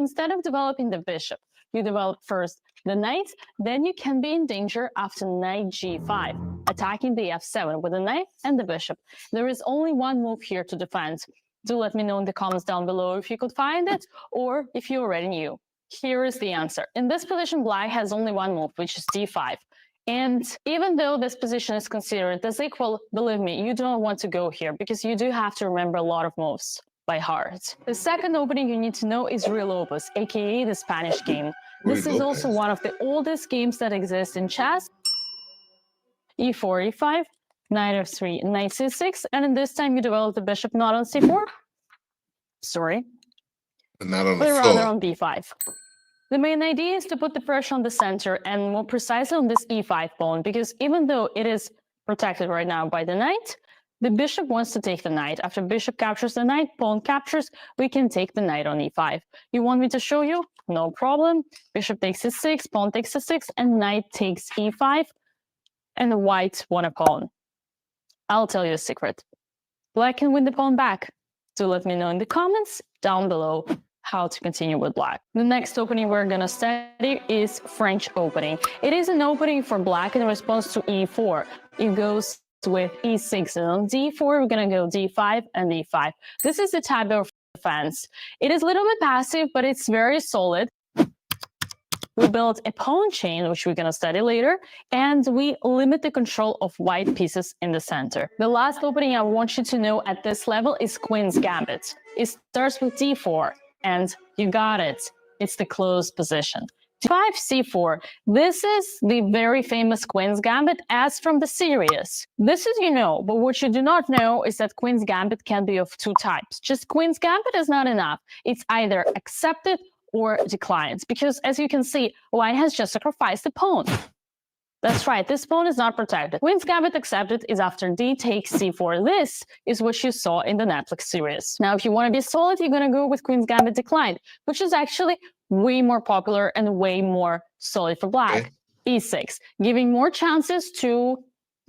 instead of developing the bishop, you develop first the knight, then you can be in danger after knight g5, attacking the f7 with the knight and the bishop. There is only one move here to defend. Do let me know in the comments down below if you could find it, or if you already knew. Here is the answer. In this position, black has only one move, which is d5. And even though this position is considered as equal, believe me, you don't want to go here because you do have to remember a lot of moves by heart. The second opening you need to know is Ruy Lopez, aka the Spanish game. This is also one of the oldest games that exist in chess. e4, e5, knight f3, knight c6, and in this time you develop the bishop not on c4. Sorry. Not on the but floor. Rather on b5. The main idea is to put the pressure on the center and more precisely on this e5 pawn, because even though it is protected right now by the knight, the bishop wants to take the knight. After bishop captures the knight, pawn captures, we can take the knight on e5. You want me to show you? No problem. Bishop takes e6, pawn takes e6, and knight takes e5, and the white won a pawn. I'll tell you a secret. Black can win the pawn back. So let me know in the comments down below how to continue with black. The next opening we're gonna study is French opening. It is an opening for black in response to e4. It goes with e6, and on d4 we're gonna go d5 and e5. This is the type of defense. It is a little bit passive, but it's very solid. We built a pawn chain, which we're gonna study later, and we limit the control of white pieces in the center. The last opening I want you to know at this level is Queen's Gambit. It starts with d4. And you got it. It's the closed position. d5, c4. This is the very famous Queen's Gambit as from the series. This is you know, but what you do not know is that Queen's Gambit can be of two types. Just Queen's Gambit is not enough. It's either accepted or declined. Because as you can see, white has just sacrificed the pawn. That's right, this pawn is not protected. Queen's Gambit accepted is after d takes c4. This is what you saw in the Netflix series. Now, if you want to be solid, you're going to go with Queen's Gambit declined, which is actually way more popular and way more solid for black. e6, giving more chances to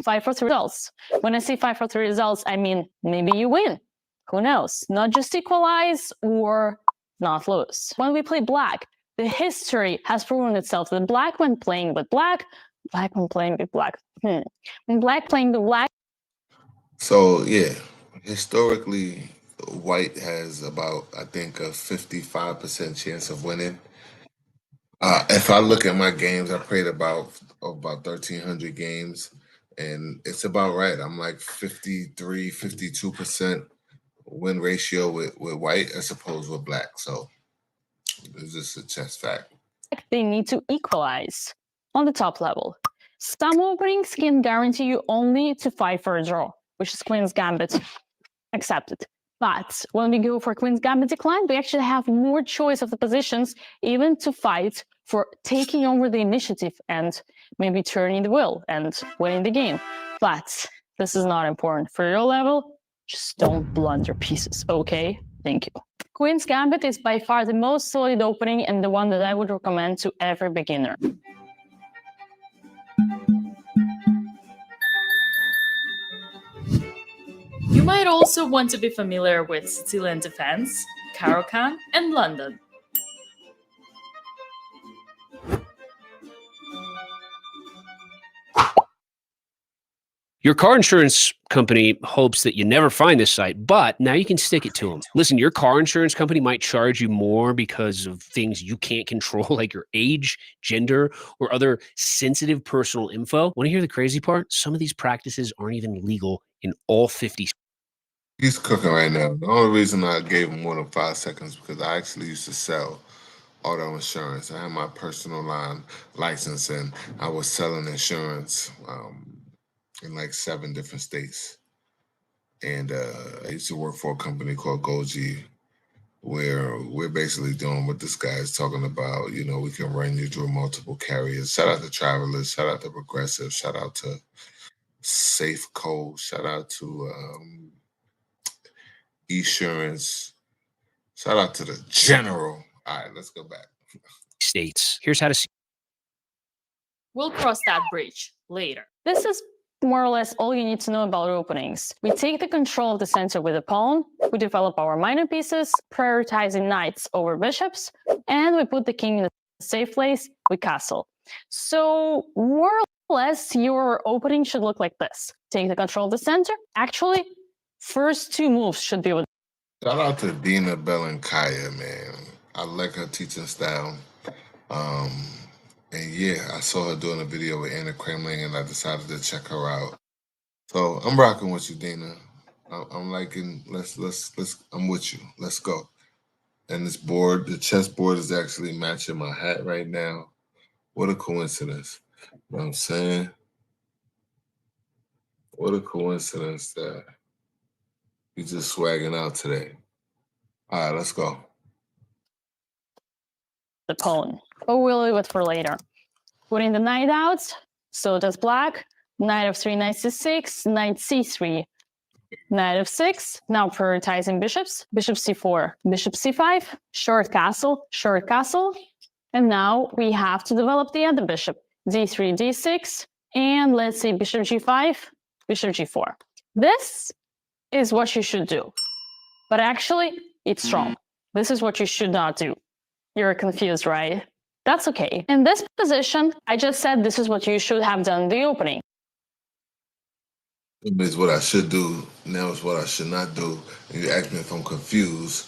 5-4-3 results. When I say 5-4-3 results, I mean maybe you win. Who knows? Not just equalize or not lose. When we play black, the history has proven itself that black when playing with black, when playing with black. When black playing with black. So yeah, historically, white has about, I think, a 55% chance of winning. If I look at my games, I played about 1,300 games, and it's about right. I'm like 53, 52% win ratio with white as opposed with black. So it's just a chess fact. They need to equalize on the top level. Some openings can guarantee you only to fight for a draw, which is Queen's Gambit accepted. But when we go for Queen's Gambit declined, we actually have more choice of the positions, even to fight for taking over the initiative and maybe turning the wheel and winning the game. But this is not important. For your level, just don't blunder pieces, okay? Thank you. Queen's Gambit is by far the most solid opening and the one that I would recommend to every beginner. You might also want to be familiar with Sicilian defense, Caro-Kann, and London. Your car insurance company hopes that you never find this site, but now you can stick it to them. Listen, your car insurance company might charge you more because of things you can't control, like your age, gender, or other sensitive personal info. Want to hear the crazy part? Some of these practices aren't even legal in all 50 states. He's cooking right now. The only reason I gave him more than 5 seconds because I actually used to sell auto insurance. I had my personal line license, and I was selling insurance in like 7 different states. And I used to work for a company called Goji, where we're basically doing what this guy is talking about. You know, we can run you through multiple carriers. Shout out to Travelers, shout out to Progressive, shout out to Safeco, shout out to Esurance, shout out to the General. All right, let's go back. States. Here's how to see. We'll cross that bridge later. This is more or less all you need to know about openings. We take the control of the center with a pawn, we develop our minor pieces, prioritizing knights over bishops, and we put the king in a safe place with castle. So more or less your opening should look like this. Take the control of the center. Actually, first two moves should be with. Shout out to Dina Belenkaya, man. I like her teaching style. And yeah, I saw her doing a video with Anna Kremling, and I decided to check her out. So I'm rocking with you, Dina. I'm liking. Let's. I'm with you. Let's go. And this board, the chessboard, is actually matching my hat right now. What a coincidence! You know what I'm saying? What a coincidence that you just swagging out today. All right, let's go. The pawn, but we'll leave it for later. Putting the knight out, so does black. Knight of 3, knight c6, knight c3, knight of 6. Now prioritizing bishops. Bishop c4, bishop c5, short castle, and now we have to develop the other bishop. d3, d6, and let's say bishop g5, bishop g4. This is what you should do, but actually it's wrong. This is what you should not do. You're confused, right? That's okay. In this position, I just said this is what you should have done in the opening. It's what I should do. Now it's what I should not do. And you ask me if I'm confused.